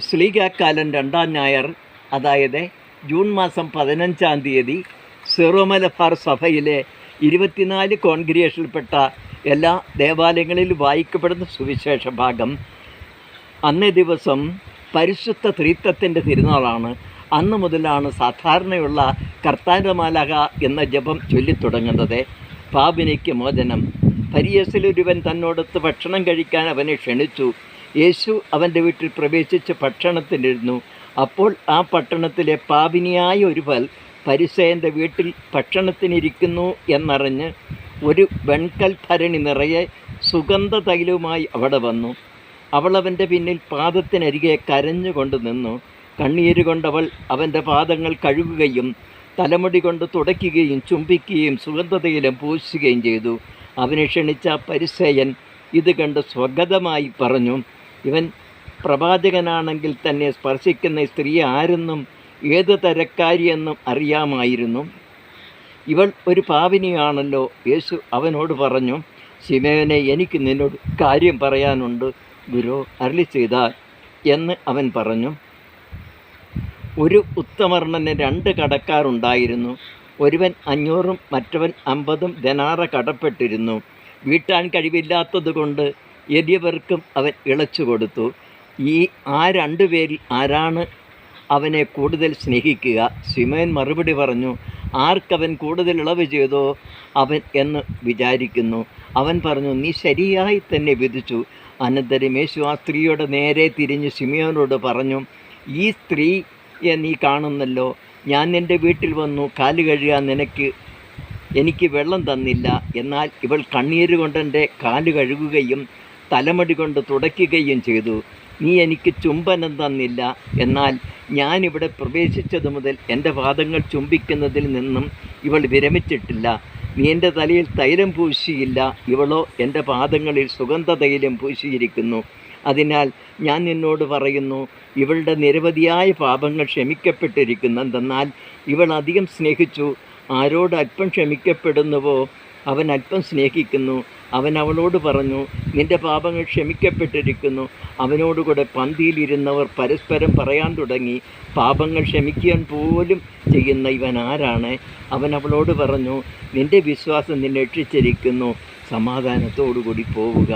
ശ്ലീഹാക്കാലം 2-ാം ഞായർ, അതായത് ജൂൺ മാസം 15-ാം തീയതി സിറോ മലബാർ സഭയിലെ 24 കോൺഗ്രിഗേഷനിൽപ്പെട്ട എല്ലാ ദേവാലയങ്ങളിലും വായിക്കപ്പെടുന്ന സുവിശേഷ ഭാഗം. അന്നേ ദിവസം പരിശുദ്ധ ത്രിത്വത്തിൻ്റെ തിരുനാളാണ്. അന്ന് മുതലാണ് സാധാരണയുള്ള കർത്താവിൻ്റെ മാലാഖ എന്ന ജപം ചൊല്ലിത്തുടങ്ങുന്നത്. പാപിനിക്ക് മോചനം. ഫരിസേയരിലൊരുവൻ തന്നോടൊത്ത് ഭക്ഷണം കഴിക്കാൻ അവനെ ക്ഷണിച്ചു. യേശു അവൻ്റെ വീട്ടിൽ പ്രവേശിച്ച് ഭക്ഷണത്തിനിരുന്നു. അപ്പോൾ ആ പട്ടണത്തിലെ പാപിനിയായ ഒരുവൾ ഫരിസേയൻ്റെ വീട്ടിൽ ഭക്ഷണത്തിനിരിക്കുന്നു എന്നറിഞ്ഞ് ഒരു വെൺകൽ ഭരണി നിറയെ സുഗന്ധ തൈലവുമായി അവിടെ വന്നു. അവൾ അവൻ്റെ പിന്നിൽ പാദത്തിനരികെ കരഞ്ഞുകൊണ്ട് നിന്നു. കണ്ണീരുകൊണ്ടവൾ അവൻ്റെ പാദങ്ങൾ കഴുകുകയും തലമുടി കൊണ്ട് തുടയ്ക്കുകയും ചുംബിക്കുകയും സുഗന്ധതൈലം പൂശുകയും ചെയ്തു. അവനെ ക്ഷണിച്ച പരിസേയൻ ഇത് കണ്ട് സ്വഗതമായി പറഞ്ഞു, ഇവൻ പ്രവാചകനാണെങ്കിൽ തന്നെ സ്പർശിക്കുന്ന സ്ത്രീ ആരെന്നും ഏത് തരക്കാരിയെന്നും അറിയാമായിരുന്നു. ഇവൾ ഒരു പാപിനിയാണല്ലോ. യേശു അവനോട് പറഞ്ഞു, ശിമോനെ, എനിക്ക് നിന്നോട് കാര്യം പറയാനുണ്ട്. ഗുരു അരുളി ചെയ്താൽ എന്ന് അവൻ പറഞ്ഞു. ഒരു ഉത്തമർണന് 2 കടക്കാരുണ്ടായിരുന്നു. ഒരുവൻ 500 മറ്റവൻ 50 ദനാറ കടപ്പെട്ടിരുന്നു. വീട്ടാൻ കഴിവില്ലാത്തതുകൊണ്ട് എളിയവർക്കും അവൻ ഇളച്ചു കൊടുത്തു. ആ 2 പേരിൽ ആരാണ് അവനെ കൂടുതൽ സ്നേഹിക്കുക? ശിമോൻ മറുപടി പറഞ്ഞു, ആർക്കവൻ കൂടുതൽ ഇളവ് ചെയ്തോ അവൻ എന്ന് വിചാരിക്കുന്നു. അവൻ പറഞ്ഞു, നീ ശരിയായി തന്നെ വിധിച്ചു. അനന്തരം യേശു ആ സ്ത്രീയോട് നേരെ തിരിഞ്ഞ് ശിമോനോട് പറഞ്ഞു, ഈ സ്ത്രീയെ നീ കാണുന്നല്ലോ. ഞാൻ നിൻ്റെ വീട്ടിൽ വന്നു കാല് കഴുകാൻ എനിക്ക് വെള്ളം തന്നില്ല. എന്നാൽ ഇവൾ കണ്ണീരുകൊണ്ട് എൻ്റെ കാല് കഴുകുകയും തലമുടി കൊണ്ട് തുടയ്ക്കുകയും ചെയ്തു. നീ എനിക്ക് ചുംബനം തന്നില്ല. എന്നാൽ ഞാനിവിടെ പ്രവേശിച്ചതു മുതൽ എൻ്റെ പാദങ്ങൾ ചുംബിക്കുന്നതിൽ നിന്നും ഇവൾ വിരമിച്ചിട്ടില്ല. നീ എൻ്റെ തലയിൽ തൈലം പൂശിയില്ല. ഇവളോ എൻ്റെ പാദങ്ങളിൽ സുഗന്ധ തൈലം പൂശിയിരിക്കുന്നു. അതിനാൽ ഞാൻ നിന്നോട് പറയുന്നു, ഇവളുടെ നിരവധിയായ പാപങ്ങൾ ക്ഷമിക്കപ്പെട്ടിരിക്കുന്നു. എന്തെന്നാൽ ഇവൾ അധികം സ്നേഹിച്ചു. ആരോട് അല്പം ക്ഷമിക്കപ്പെടുന്നുവോ അവൻ അല്പം സ്നേഹിക്കുന്നു. അവൻ അവളോട് പറഞ്ഞു, നിൻ്റെ പാപങ്ങൾ ക്ഷമിക്കപ്പെട്ടിരിക്കുന്നു. അവനോടുകൂടെ പന്തിയിലിരുന്നവർ പരസ്പരം പറയാൻ തുടങ്ങി, പാപങ്ങൾ ക്ഷമിക്കാൻ പോലും ചെയ്യുന്ന ഇവൻ ആരാണ്? അവൻ അവളോട് പറഞ്ഞു, നിൻ്റെ വിശ്വാസം നിന്നെ രക്ഷിച്ചിരിക്കുന്നു. സമാധാനത്തോടുകൂടി പോവുക.